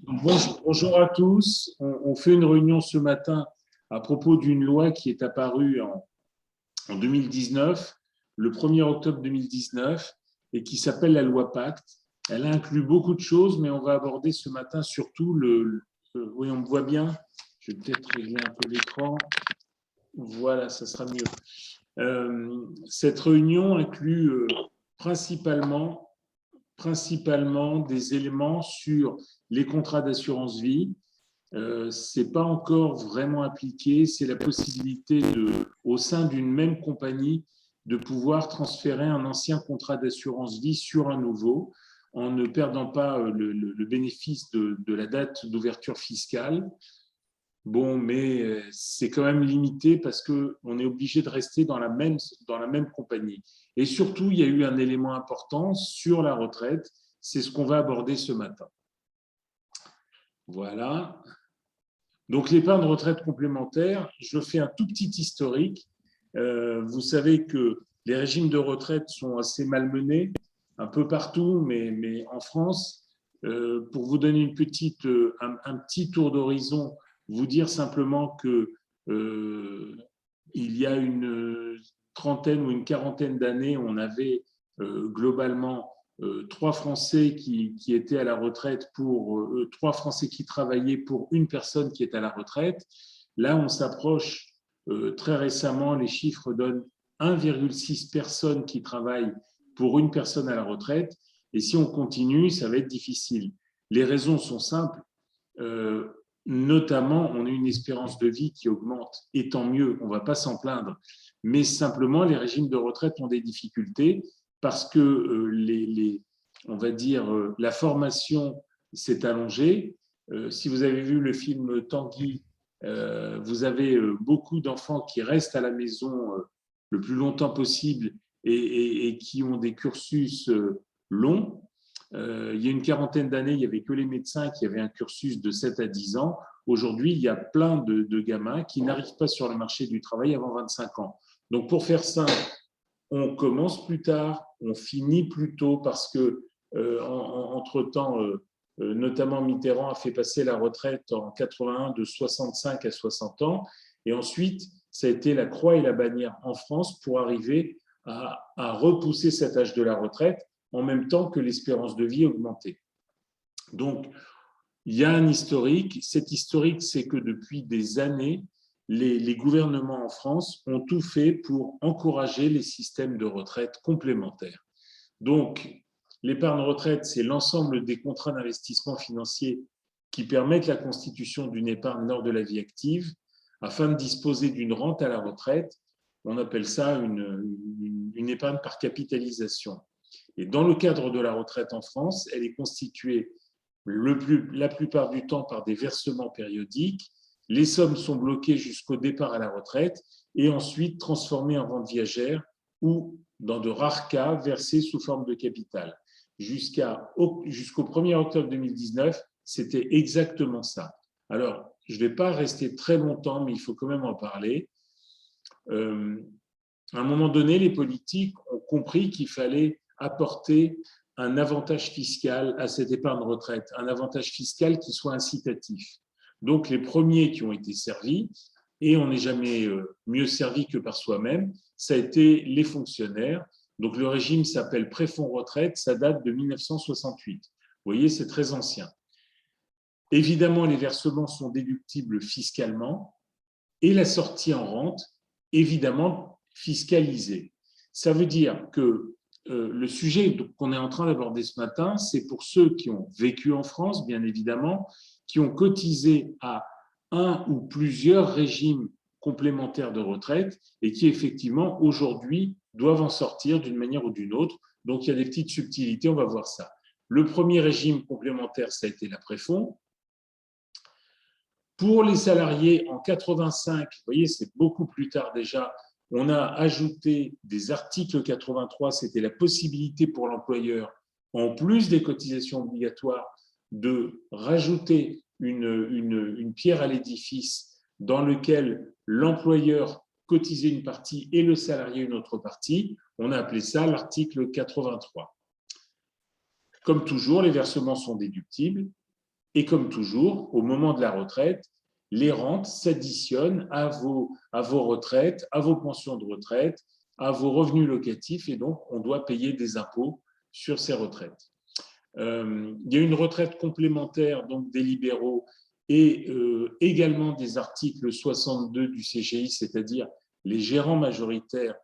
Bonjour à tous. On fait une réunion ce matin à propos d'une loi qui est apparue en 2019, le 1er octobre 2019, et qui s'appelle la loi Pacte. Elle inclut beaucoup de choses, mais on va aborder ce matin surtout oui, on me voit bien. Je vais peut-être régler un peu l'écran. Voilà, ça sera mieux. Cette réunion inclut principalement des éléments sur les contrats d'assurance vie. Ce n'est pas encore vraiment appliqué, c'est la possibilité au sein d'une même compagnie de pouvoir transférer un ancien contrat d'assurance vie sur un nouveau en ne perdant pas le bénéfice de la date d'ouverture fiscale. Bon, mais c'est quand même limité parce qu'on est obligé de rester dans la même compagnie. Et surtout, il y a eu un élément important sur la retraite, c'est ce qu'on va aborder ce matin. Voilà. Donc, l'épargne retraite complémentaire, je fais un tout petit historique. Vous savez que les régimes de retraite sont assez malmenés un peu partout, mais en France, pour vous donner un petit tour d'horizon, vous dire simplement que il y a une trentaine ou une quarantaine d'années, on avait globalement 3 Français qui étaient à la retraite pour 3 Français qui travaillaient pour une personne qui est à la retraite. Là, on s'approche très récemment, les chiffres donnent 1,6 personnes qui travaillent pour une personne à la retraite. Et si on continue, ça va être difficile. Les raisons sont simples. Notamment, on a une espérance de vie qui augmente, et tant mieux, on ne va pas s'en plaindre. Mais simplement, les régimes de retraite ont des difficultés parce que on va dire, la formation s'est allongée. Si vous avez vu le film Tanguy, vous avez beaucoup d'enfants qui restent à la maison le plus longtemps possible et qui ont des cursus longs. Il y a une quarantaine d'années, il n'y avait que les médecins qui avaient un cursus de 7 à 10 ans. Aujourd'hui, il y a plein de gamins qui n'arrivent pas sur le marché du travail avant 25 ans. Donc, pour faire simple, on commence plus tard, on finit plus tôt parce que, entre-temps, notamment Mitterrand a fait passer la retraite en 81 de 65 à 60 ans. Et ensuite, ça a été la croix et la bannière en France pour arriver à repousser cet âge de la retraite en même temps que l'espérance de vie augmentait. Donc, il y a un historique. Cet historique, c'est que depuis des années, les gouvernements en France ont tout fait pour encourager les systèmes de retraite complémentaires. Donc, l'épargne retraite, c'est l'ensemble des contrats d'investissement financier qui permettent la constitution d'une épargne lors de la vie active afin de disposer d'une rente à la retraite. On appelle ça une épargne par capitalisation. Et dans le cadre de la retraite en France, elle est constituée la plupart du temps par des versements périodiques. Les sommes sont bloquées jusqu'au départ à la retraite et ensuite transformées en rente viagère ou, dans de rares cas, versées sous forme de capital. Jusqu'au 1er octobre 2019, c'était exactement ça. Alors, je ne vais pas rester très longtemps, mais il faut quand même en parler. À un moment donné, les politiques ont compris qu'il fallait apporter un avantage fiscal à cette épargne retraite, un avantage fiscal qui soit incitatif. Donc, les premiers qui ont été servis, et on n'est jamais mieux servi que par soi-même, ça a été les fonctionnaires. Donc, le régime s'appelle préfonds retraite, ça date de 1968. Vous voyez, c'est très ancien. Évidemment, les versements sont déductibles fiscalement et la sortie en rente, évidemment, fiscalisée. Ça veut dire que le sujet qu'on est en train d'aborder ce matin, c'est pour ceux qui ont vécu en France, bien évidemment, qui ont cotisé à un ou plusieurs régimes complémentaires de retraite et qui, effectivement, aujourd'hui, doivent en sortir d'une manière ou d'une autre. Donc, il y a des petites subtilités, on va voir ça. Le premier régime complémentaire, ça a été la préfonds. Pour les salariés, en 85, vous voyez, c'est beaucoup plus tard déjà, on a ajouté des articles 83, c'était la possibilité pour l'employeur, en plus des cotisations obligatoires, de rajouter une pierre à l'édifice dans lequel l'employeur cotisait une partie et le salarié une autre partie. On a appelé ça l'article 83. Comme toujours, les versements sont déductibles. Et comme toujours, au moment de la retraite, les rentes s'additionnent à vos retraites, à vos pensions de retraite, à vos revenus locatifs, et donc on doit payer des impôts sur ces retraites. Il y a une retraite complémentaire donc des libéraux et également des articles 62 du CGI, c'est-à-dire les gérants majoritaires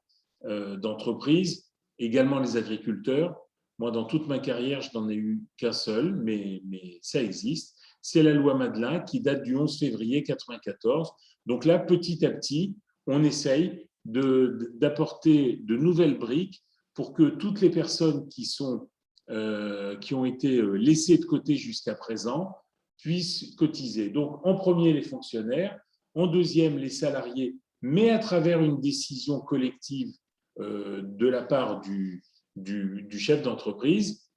d'entreprises, également les agriculteurs. Moi, dans toute ma carrière, je n'en ai eu qu'un seul, mais ça existe. C'est la loi Madelin qui date du 11 février 1994. Donc là, petit à petit, on essaye d'apporter de nouvelles briques pour que toutes les personnes qui ont été laissées de côté jusqu'à présent puissent cotiser. Donc, en premier, les fonctionnaires, en deuxième, les salariés, mais à travers une décision collective de la part du chef d'entreprise.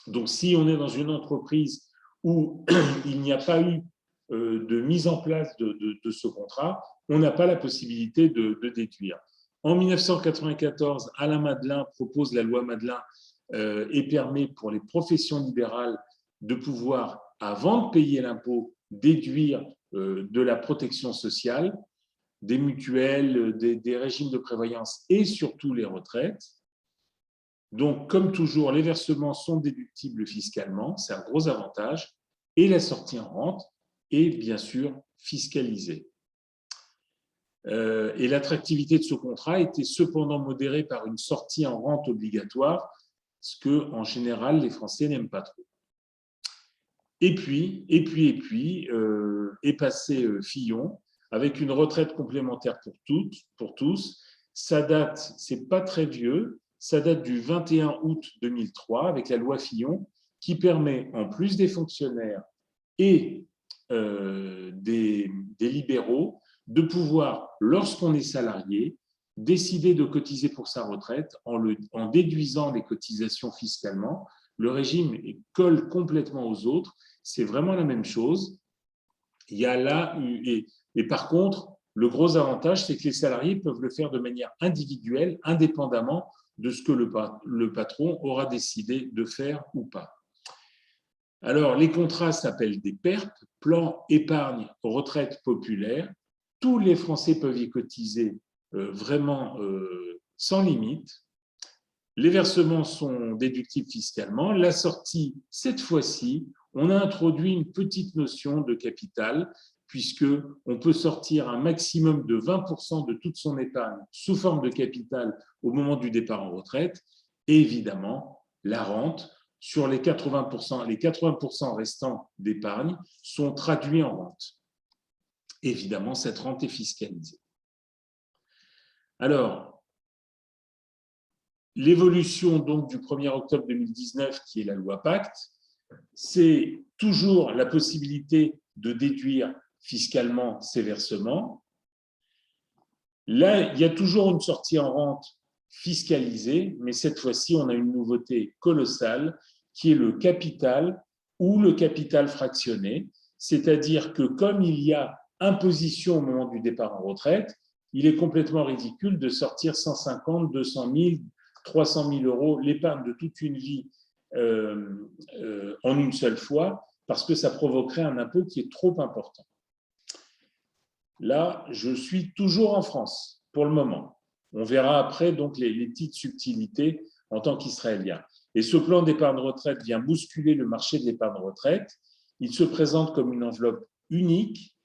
Donc, si on est dans une entreprise où il n'y a pas eu de mise en place de ce contrat, on n'a pas la possibilité de déduire. En 1994, Alain Madelin propose la loi Madelin et permet pour les professions libérales de pouvoir, avant de payer l'impôt, déduire de la protection sociale, des mutuelles, des régimes de prévoyance et surtout les retraites. Donc, comme toujours, les versements sont déductibles fiscalement, c'est un gros avantage, et la sortie en rente est bien sûr fiscalisée. Et l'attractivité de ce contrat était cependant modérée par une sortie en rente obligatoire, ce que, en général, les Français n'aiment pas trop. Et puis est passé Fillon, avec une retraite complémentaire pour tous. Ça date, c'est pas très vieux, ça date du 21 août 2003 avec la loi Fillon qui permet, en plus des fonctionnaires et des libéraux, de pouvoir, lorsqu'on est salarié, décider de cotiser pour sa retraite en déduisant les cotisations fiscalement. Le régime colle complètement aux autres. C'est vraiment la même chose. Il y a là, et par contre, le gros avantage, c'est que les salariés peuvent le faire de manière individuelle, indépendamment de ce que le patron aura décidé de faire ou pas. Alors, les contrats s'appellent des PERP, Plan Épargne Retraite Populaire. Tous les Français peuvent y cotiser vraiment sans limite. Les versements sont déductibles fiscalement. La sortie, cette fois-ci, on a introduit une petite notion de capital, puisqu'on peut sortir un maximum de 20% de toute son épargne sous forme de capital au moment du départ en retraite. Et évidemment, la rente sur les 80% restants d'épargne sont traduits en rente. Évidemment, cette rente est fiscalisée. Alors, l'évolution donc du 1er octobre 2019, qui est la loi Pacte, c'est toujours la possibilité de déduire fiscalement ces versements. Là, il y a toujours une sortie en rente fiscalisée, mais cette fois-ci, on a une nouveauté colossale qui est le capital ou le capital fractionné, c'est-à-dire que comme il y a imposition au moment du départ en retraite, il est complètement ridicule de sortir 150, 200 000, 300 000 euros, l'épargne de toute une vie en une seule fois, parce que ça provoquerait un impôt qui est trop important. Là, je suis toujours en France pour le moment. On verra après donc les petites subtilités en tant qu'Israélien. Et ce plan d'épargne retraite vient bousculer le marché de l'épargne retraite. Il se présente comme une enveloppe unique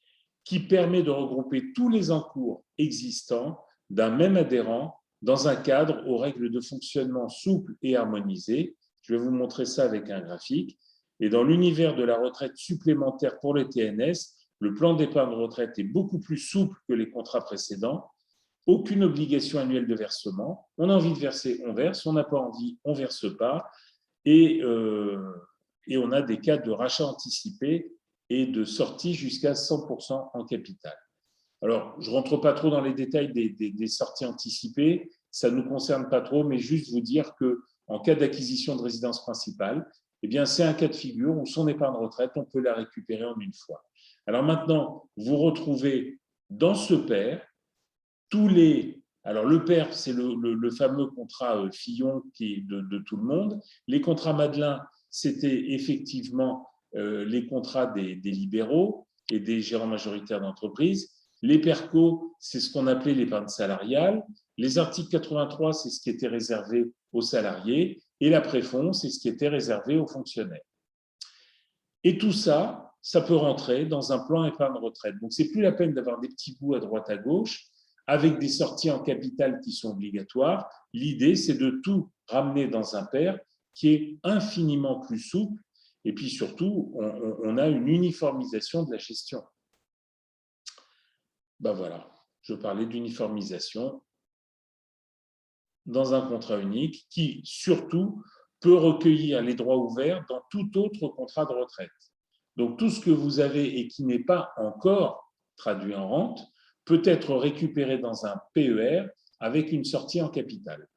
qui permet de regrouper tous les encours existants d'un même adhérent dans un cadre aux règles de fonctionnement souples et harmonisées. Je vais vous montrer ça avec un graphique. Et dans l'univers de la retraite supplémentaire pour les TNS, le plan d'épargne retraite est beaucoup plus souple que les contrats précédents. Aucune obligation annuelle de versement. On a envie de verser, on verse. On n'a pas envie, on ne verse pas. Et on a des cas de rachat anticipé et de sortie jusqu'à 100% en capital. Alors, je ne rentre pas trop dans les détails des sorties anticipées. Ça ne nous concerne pas trop, mais juste vous dire qu'en cas d'acquisition de résidence principale, eh bien, c'est un cas de figure où son épargne retraite, on peut la récupérer en une fois. Alors maintenant, vous retrouvez dans ce PER tous les… Alors le PER, c'est le fameux contrat Fillon qui est de tout le monde. Les contrats Madelin, c'était effectivement les contrats des libéraux et des gérants majoritaires d'entreprise. Les PERCO, c'est ce qu'on appelait l'épargne salariale. Les articles 83, c'est ce qui était réservé aux salariés. Et l'après-fonds, c'est ce qui était réservé aux fonctionnaires. Et tout ça, ça peut rentrer dans un plan épargne retraite. Donc, ce n'est plus la peine d'avoir des petits bouts à droite à gauche avec des sorties en capital qui sont obligatoires. L'idée, c'est de tout ramener dans un pair qui est infiniment plus souple. Et puis surtout, on a une uniformisation de la gestion. Ben voilà, je parlais d'uniformisation dans un contrat unique qui, surtout, peut recueillir les droits ouverts dans tout autre contrat de retraite. Donc, tout ce que vous avez et qui n'est pas encore traduit en rente peut être récupéré dans un PER avec une sortie en capital.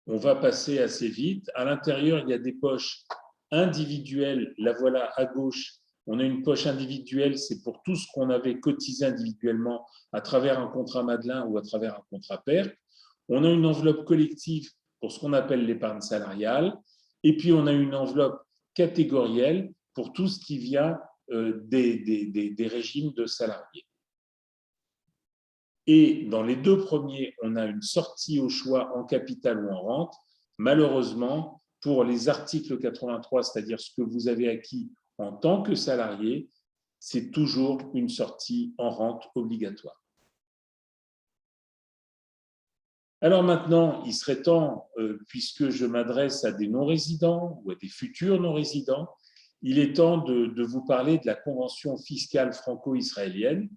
On va passer assez vite. À l'intérieur, il y a des poches individuelles. La voilà à gauche. On a une poche individuelle, c'est pour tout ce qu'on avait cotisé individuellement à travers un contrat Madelin ou à travers un contrat PERC. On a une enveloppe collective pour ce qu'on appelle l'épargne salariale. Et puis, on a une enveloppe catégorielle pour tout ce qui vient des régimes de salariés. Et dans les deux premiers, on a une sortie au choix en capital ou en rente. Malheureusement, pour les articles 83, c'est-à-dire ce que vous avez acquis en tant que salarié, c'est toujours une sortie en rente obligatoire. Alors maintenant, il serait temps, puisque je m'adresse à des non-résidents ou à des futurs non-résidents, il est temps de vous parler de la convention fiscale franco-israélienne.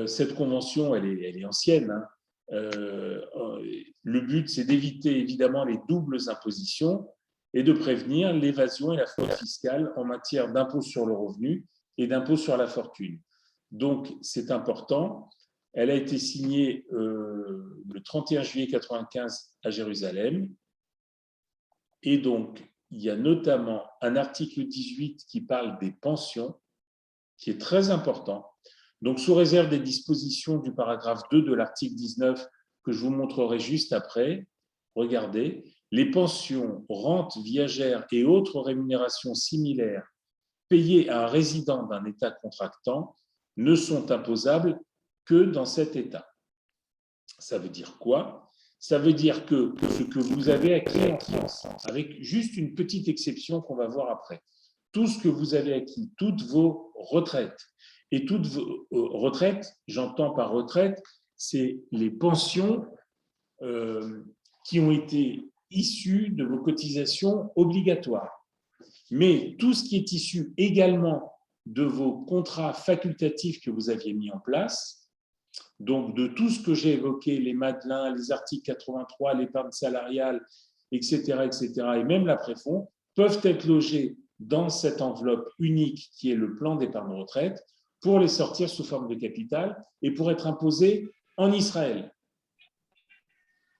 Cette convention, elle est ancienne. Hein. Le but, c'est d'éviter évidemment les doubles impositions et de prévenir l'évasion et la fraude fiscale en matière d'impôt sur le revenu et d'impôt sur la fortune. Donc, c'est important. Elle a été signée le 31 juillet 1995 à Jérusalem. Et donc, il y a notamment un article 18 qui parle des pensions, qui est très important. Donc, sous réserve des dispositions du paragraphe 2 de l'article 19, que je vous montrerai juste après, regardez, les pensions, rentes viagères et autres rémunérations similaires payées à un résident d'un État contractant ne sont imposables que dans cet État. Ça veut dire quoi? Ça veut dire que ce que vous avez acquis en France, avec juste une petite exception qu'on va voir après, tout ce que vous avez acquis, toutes vos retraites, et toutes vos retraites, j'entends par retraite, c'est les pensions qui ont été issues de vos cotisations obligatoires. Mais tout ce qui est issu également de vos contrats facultatifs que vous aviez mis en place, donc de tout ce que j'ai évoqué, les Madelin, les articles 83, l'épargne salariale, etc., et même l'après-fonds, peuvent être logés dans cette enveloppe unique qui est le plan d'épargne retraite pour les sortir sous forme de capital et pour être imposés en Israël.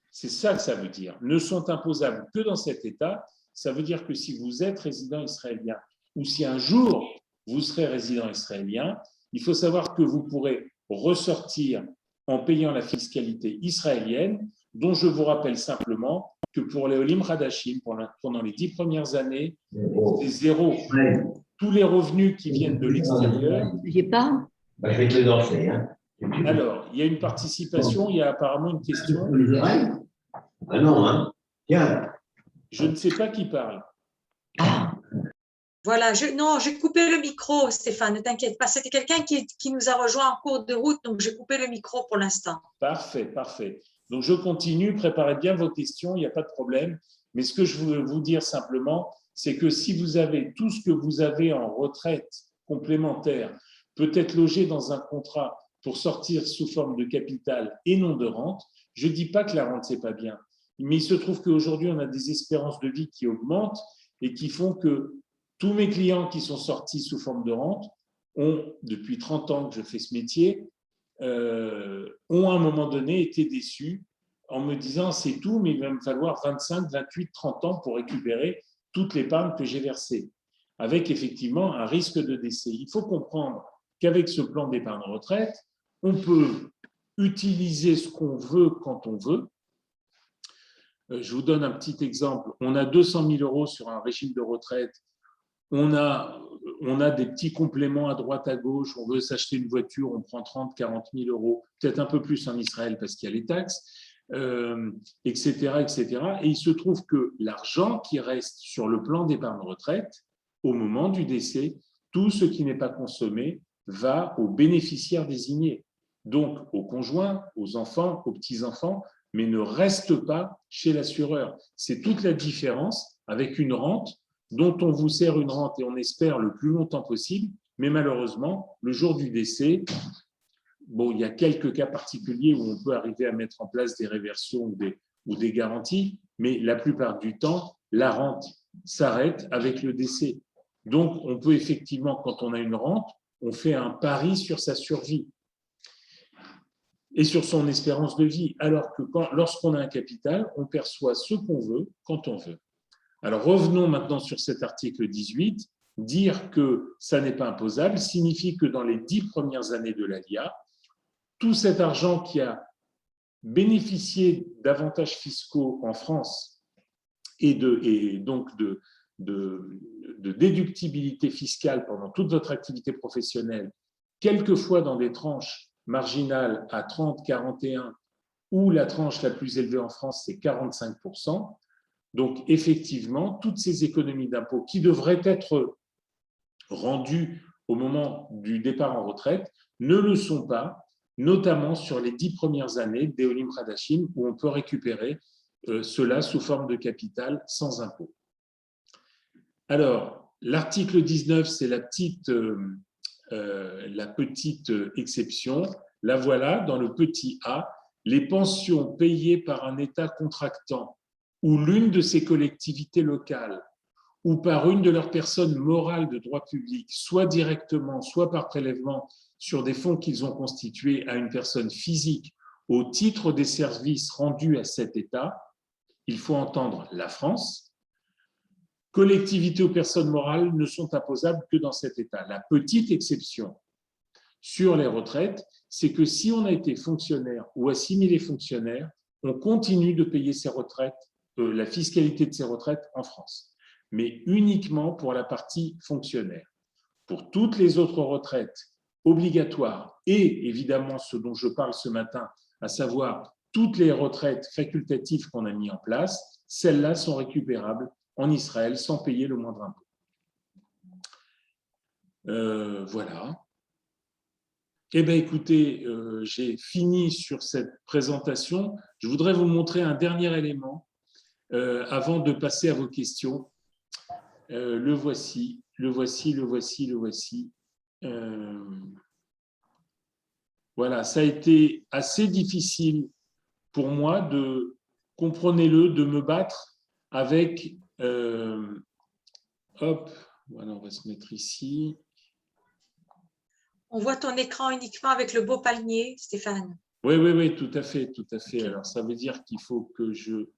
C'est ça que ça veut dire. Ne sont imposables que dans cet État. Ça veut dire que si vous êtes résident israélien ou si un jour vous serez résident israélien, il faut savoir que vous pourrez ressortir en payant la fiscalité israélienne, dont je vous rappelle simplement que pour les Olim Hadashim, pendant les 10 premières années, c'est zéro. Tous les revenus qui viennent de l'extérieur. J'ai pas. Je vais te le danser. Hein. Alors, il y a une participation, il y a apparemment une question. Ah non, hein. Tiens. Je ne sais pas qui parle. Voilà, j'ai coupé le micro, Stéphane, ne t'inquiète pas. C'était quelqu'un qui nous a rejoint en cours de route, donc j'ai coupé le micro pour l'instant. Parfait, parfait. Donc, je continue, préparez bien vos questions, il n'y a pas de problème. Mais ce que je veux vous dire simplement, c'est que si vous avez tout ce que vous avez en retraite complémentaire, peut être logé dans un contrat pour sortir sous forme de capital et non de rente, je ne dis pas que la rente, ce n'est pas bien. Mais il se trouve qu'aujourd'hui, on a des espérances de vie qui augmentent et qui font que tous mes clients qui sont sortis sous forme de rente ont, depuis 30 ans que je fais ce métier, ont à un moment donné été déçus en me disant c'est tout, mais il va me falloir 25, 28, 30 ans pour récupérer toute l'épargne que j'ai versée, avec effectivement un risque de décès. Il faut comprendre qu'avec ce plan d'épargne retraite, on peut utiliser ce qu'on veut quand on veut. Je vous donne un petit exemple. On a 200 000 euros sur un régime de retraite. On a des petits compléments à droite, à gauche. On veut s'acheter une voiture, on prend 30, 40 000 euros, peut-être un peu plus en Israël parce qu'il y a les taxes, etc., etc. Et il se trouve que l'argent qui reste sur le plan d'épargne retraite, au moment du décès, tout ce qui n'est pas consommé va aux bénéficiaires désignés, donc aux conjoints, aux enfants, aux petits-enfants, mais ne reste pas chez l'assureur. C'est toute la différence avec une rente dont on vous sert une rente et on espère le plus longtemps possible, mais malheureusement, le jour du décès, bon, il y a quelques cas particuliers où on peut arriver à mettre en place des réversions ou des garanties, mais la plupart du temps, la rente s'arrête avec le décès. Donc, on peut effectivement, quand on a une rente, on fait un pari sur sa survie et sur son espérance de vie, alors que lorsqu'on a un capital, on perçoit ce qu'on veut quand on veut. Alors revenons maintenant sur cet article 18. Dire que ça n'est pas imposable signifie que dans les 10 premières années de l'ALIA, tout cet argent qui a bénéficié d'avantages fiscaux en France et donc de déductibilité fiscale pendant toute votre activité professionnelle, quelquefois dans des tranches marginales à 30, 41, ou la tranche la plus élevée en France, c'est 45%. Donc, effectivement, toutes ces économies d'impôts qui devraient être rendues au moment du départ en retraite ne le sont pas, notamment sur les 10 premières années d'Eolim Hadashim, où on peut récupérer cela sous forme de capital sans impôt. Alors, l'article 19, c'est la petite exception. La voilà, dans le petit a, les pensions payées par un État contractant ou l'une de ses collectivités locales, ou par une de leurs personnes morales de droit public, soit directement, soit par prélèvement sur des fonds qu'ils ont constitués à une personne physique au titre des services rendus à cet État, il faut entendre la France, collectivités ou personnes morales ne sont imposables que dans cet État. La petite exception sur les retraites, c'est que si on a été fonctionnaire ou assimilé fonctionnaire, on continue de payer ses retraites, la fiscalité de ses retraites en France, mais uniquement pour la partie fonctionnaire. Pour toutes les autres retraites obligatoires et évidemment ce dont je parle ce matin, à savoir toutes les retraites facultatives qu'on a mis en place, celles-là sont récupérables en Israël sans payer le moindre impôt. Voilà. Eh bien, écoutez, j'ai fini sur cette présentation. Je voudrais vous montrer un dernier élément avant de passer à vos questions. Le voici. Voilà, ça a été assez difficile pour moi comprenez-le, de me battre avec, hop, voilà, on va se mettre ici. On voit ton écran uniquement avec le beau palmier, Stéphane. Oui, tout à fait, tout à fait. Alors, ça veut dire qu'il faut que je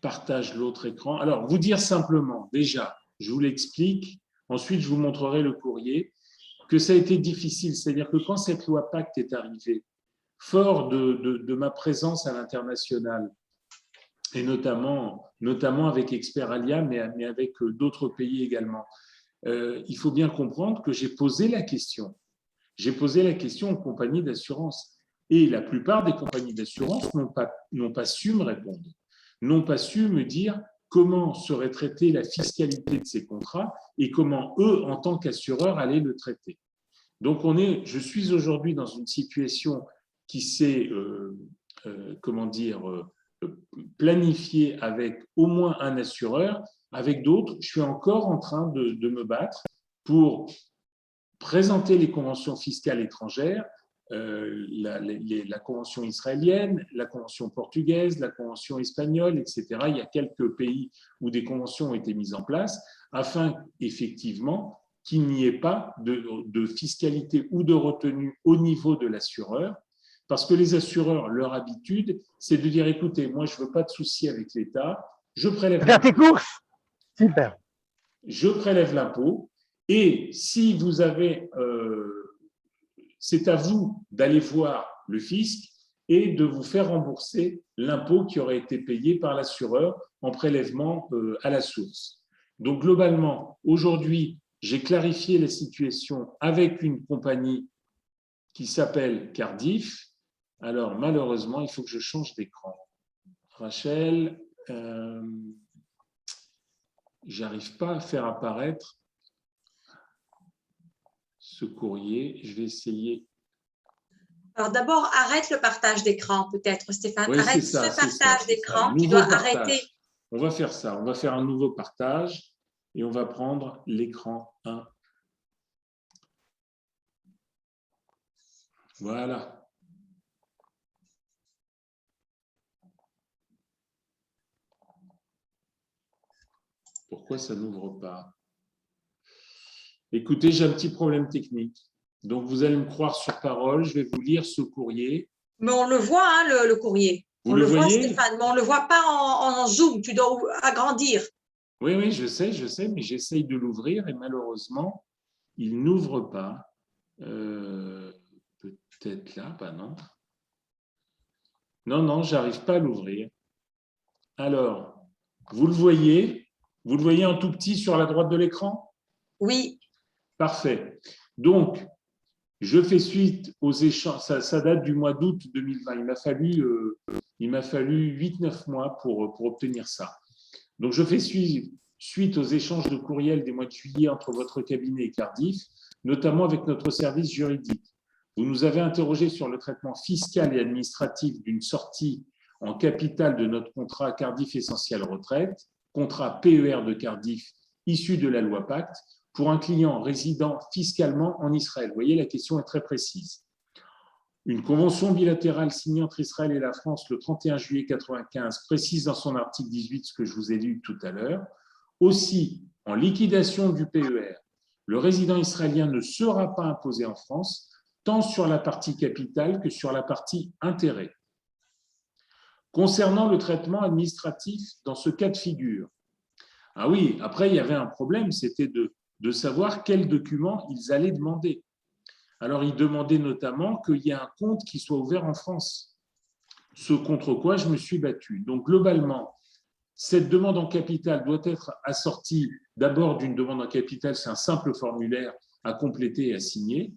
partage l'autre écran. Alors, vous dire simplement, déjà, je vous l'explique, ensuite je vous montrerai le courrier, que ça a été difficile. C'est-à-dire que quand cette loi Pacte est arrivée, fort de ma présence à l'international, et notamment avec Expert Alia, mais avec d'autres pays également, il faut bien comprendre que j'ai posé la question. J'ai posé la question aux compagnies d'assurance. Et la plupart des compagnies d'assurance n'ont pas su me répondre, n'ont pas su me dire comment serait traitée la fiscalité de ces contrats et comment eux, en tant qu'assureurs, allaient le traiter. Donc, je suis aujourd'hui dans une situation qui s'est, planifiée avec au moins un assureur. Avec d'autres, je suis encore en train de me battre pour présenter les conventions fiscales étrangères, la convention israélienne, la convention portugaise, la convention espagnole, etc. Il y a quelques pays où des conventions ont été mises en place afin, effectivement, qu'il n'y ait pas de fiscalité ou de retenue au niveau de l'assureur, parce que les assureurs, leur habitude, c'est de dire, écoutez, moi, je ne veux pas de souci avec l'État, je prélève l'impôt. Super. Je prélève l'impôt, et si vous avez, c'est à vous d'aller voir le fisc, et de vous faire rembourser l'impôt qui aurait été payé par l'assureur en prélèvement à la source. Donc, globalement, aujourd'hui, j'ai clarifié la situation avec une compagnie qui s'appelle Cardiff. Alors, malheureusement, il faut que je change d'écran. Rachel, j'arrive pas à faire apparaître ce courrier. Je vais essayer. Alors d'abord, arrête le partage d'écran, peut-être, Stéphane. Oui, arrête c'est ça, ce partage d'écran. Tu Nouveau dois partage. arrêter. On va faire ça. On va faire un nouveau partage et on va prendre l'écran 1. Voilà. Pourquoi ça n'ouvre pas? Écoutez, j'ai un petit problème technique. Donc, vous allez me croire sur parole. Je vais vous lire ce courrier. Mais on le voit, hein, le courrier. Vous on le voit, voyez, Stéphane, mais on ne le voit pas en zoom. Tu dois agrandir. Oui, oui, je sais, mais j'essaye de l'ouvrir et malheureusement, il n'ouvre pas. Peut-être là, bah non. Non, j'arrive pas à l'ouvrir. Alors, vous le voyez en tout petit sur la droite de l'écran? Oui. Parfait. Donc, je fais suite aux échanges, ça date du mois d'août 2020. Il m'a fallu 8-9 mois pour obtenir ça. Donc, je fais suite aux échanges de courriels des mois de juillet entre votre cabinet et Cardiff, notamment avec notre service juridique. Vous nous avez interrogé sur le traitement fiscal et administratif d'une sortie en capital de notre contrat Cardiff Essentiel Retraite, contrat PER de Cardiff issu de la loi Pacte, pour un client résidant fiscalement en Israël. Vous voyez, la question est très précise. Une convention bilatérale signée entre Israël et la France le 31 juillet 1995 précise dans son article 18 ce que je vous ai lu tout à l'heure. Aussi, en liquidation du PER, le résident israélien ne sera pas imposé en France, tant sur la partie capitale que sur la partie intérêt. Concernant le traitement administratif dans ce cas de figure, ah oui, après il y avait un problème, c'était de savoir quels documents ils allaient demander. Alors, ils demandaient notamment qu'il y ait un compte qui soit ouvert en France, ce contre quoi je me suis battu. Donc, globalement, cette demande en capital doit être assortie d'abord d'une demande en capital, c'est un simple formulaire à compléter et à signer,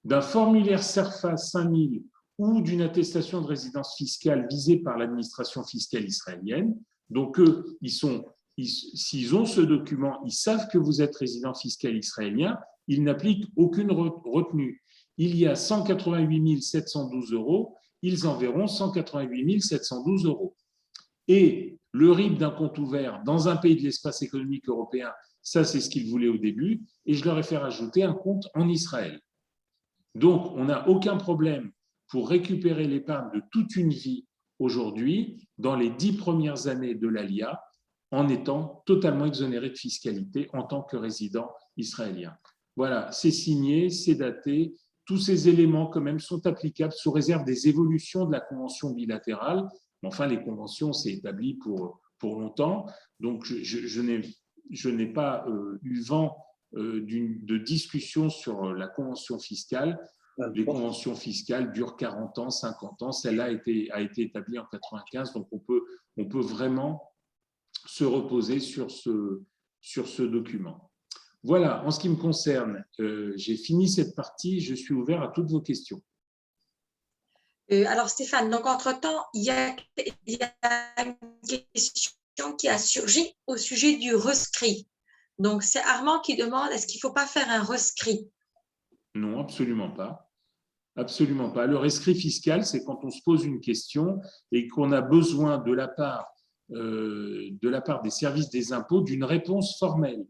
d'un formulaire CERFAS 5000 ou d'une attestation de résidence fiscale visée par l'administration fiscale israélienne. Donc, eux, s'ils ont ce document, ils savent que vous êtes résident fiscal israélien, ils n'appliquent aucune retenue. Il y a 188 712 €, ils enverront 188 712 €. Et le RIB d'un compte ouvert dans un pays de l'espace économique européen, ça c'est ce qu'ils voulaient au début, et je leur ai fait rajouter un compte en Israël. Donc, on n'a aucun problème pour récupérer l'épargne de toute une vie aujourd'hui, dans les 10 premières années de l'ALIA, en étant totalement exonéré de fiscalité en tant que résident israélien. Voilà, c'est signé, c'est daté. Tous ces éléments, quand même, sont applicables sous réserve des évolutions de la convention bilatérale. Mais enfin, les conventions, c'est établi pour longtemps. Donc, je n'ai pas eu vent de discussion sur la convention fiscale. Les conventions fiscales durent 40 ans, 50 ans. Celle-là a été établie en 1995. Donc, on peut vraiment se reposer sur ce document. Voilà, en ce qui me concerne, j'ai fini cette partie, je suis ouvert à toutes vos questions. Alors Stéphane, donc entre-temps, il y a une question qui a surgi au sujet du rescrit. Donc c'est Armand qui demande, est-ce qu'il ne faut pas faire un rescrit? Non, absolument pas. Absolument pas. Le rescrit fiscal, c'est quand on se pose une question et qu'on a besoin de la part des services des impôts d'une réponse formelle.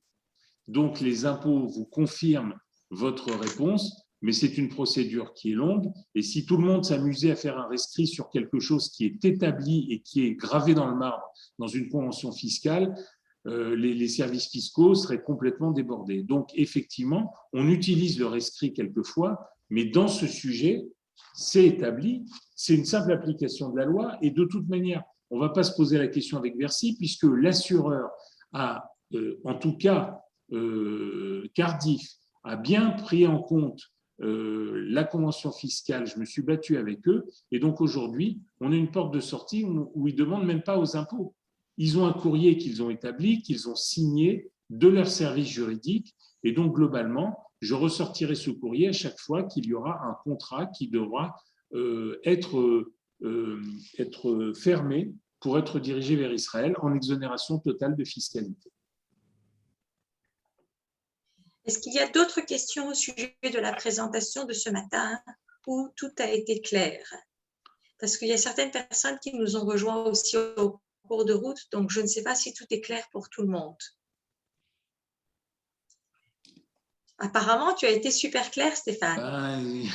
Donc, les impôts vous confirment votre réponse, mais c'est une procédure qui est longue. Et si tout le monde s'amusait à faire un rescrit sur quelque chose qui est établi et qui est gravé dans le marbre dans une convention fiscale, les services fiscaux seraient complètement débordés. Donc, effectivement, on utilise le rescrit quelquefois, mais dans ce sujet, c'est établi, c'est une simple application de la loi. Et de toute manière, on ne va pas se poser la question avec Bercy, puisque l'assureur a, en tout cas, Cardiff a bien pris en compte la convention fiscale, je me suis battu avec eux, et donc aujourd'hui, on a une porte de sortie où ils ne demandent même pas aux impôts. Ils ont un courrier qu'ils ont établi, qu'ils ont signé de leur service juridique, et donc globalement, je ressortirai ce courrier à chaque fois qu'il y aura un contrat qui devra être fermé pour être dirigé vers Israël en exonération totale de fiscalité. Est-ce qu'il y a d'autres questions au sujet de la présentation de ce matin où tout a été clair? Parce qu'il y a certaines personnes qui nous ont rejoints aussi au cours de route, donc je ne sais pas si tout est clair pour tout le monde. Apparemment, tu as été super clair, Stéphane.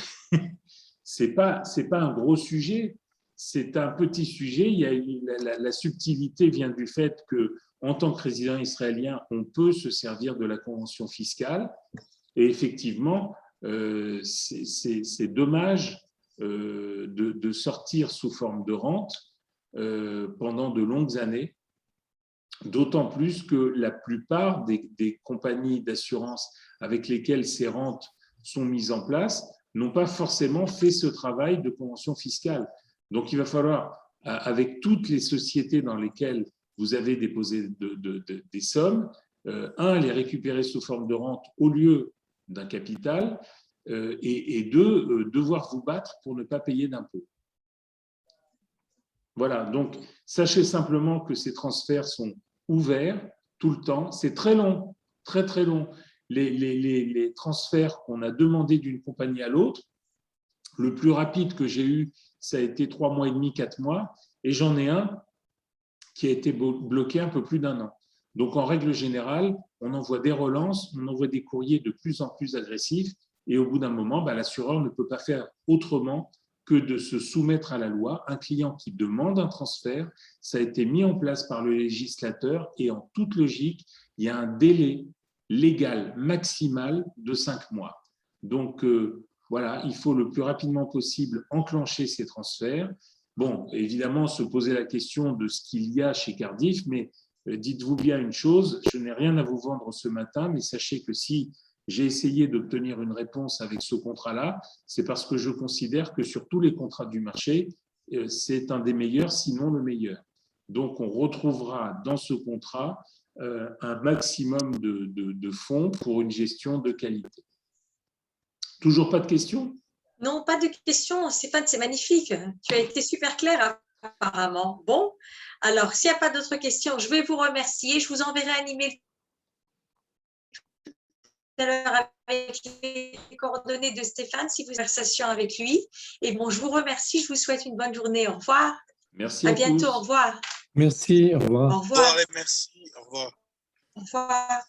C'est pas un gros sujet, c'est un petit sujet. La subtilité vient du fait que, en tant que résident israélien, on peut se servir de la convention fiscale. Et effectivement, c'est dommage de sortir sous forme de rente pendant de longues années, d'autant plus que la plupart des compagnies d'assurance avec lesquelles ces rentes sont mises en place n'ont pas forcément fait ce travail de convention fiscale. Donc, il va falloir, avec toutes les sociétés dans lesquelles vous avez déposé des sommes, les récupérer sous forme de rente au lieu d'un capital, et deux, devoir vous battre pour ne pas payer d'impôts. Voilà, donc sachez simplement que ces transferts sont ouverts tout le temps. C'est très long, très très long. Les transferts qu'on a demandés d'une compagnie à l'autre, le plus rapide que j'ai eu, ça a été 3 mois et demi, 4 mois, et j'en ai un qui a été bloqué un peu plus d'1 an. Donc, en règle générale, on envoie des relances, on envoie des courriers de plus en plus agressifs, et au bout d'un moment, l'assureur ne peut pas faire autrement que de se soumettre à la loi. Un client qui demande un transfert, ça a été mis en place par le législateur, et en toute logique, il y a un délai légal maximal de 5 mois. Donc, voilà, il faut le plus rapidement possible enclencher ces transferts. Bon, évidemment, se poser la question de ce qu'il y a chez Cardif, mais dites-vous bien une chose, je n'ai rien à vous vendre ce matin, mais sachez que si j'ai essayé d'obtenir une réponse avec ce contrat-là, c'est parce que je considère que sur tous les contrats du marché, c'est un des meilleurs, sinon le meilleur. Donc, on retrouvera dans ce contrat un maximum de fonds pour une gestion de qualité. Toujours pas de questions? Non, pas de questions, Stéphane, c'est magnifique. Tu as été super clair apparemment. Bon, alors, s'il n'y a pas d'autres questions, je vais vous remercier. Je vous enverrai un email tout à l'heure avec les coordonnées de Stéphane, si vous avez une conversation avec lui. Et bon, je vous remercie, je vous souhaite une bonne journée. Au revoir. Merci à à bientôt, tous. au revoir. Merci, au revoir. Au revoir. Merci, au revoir. Au revoir.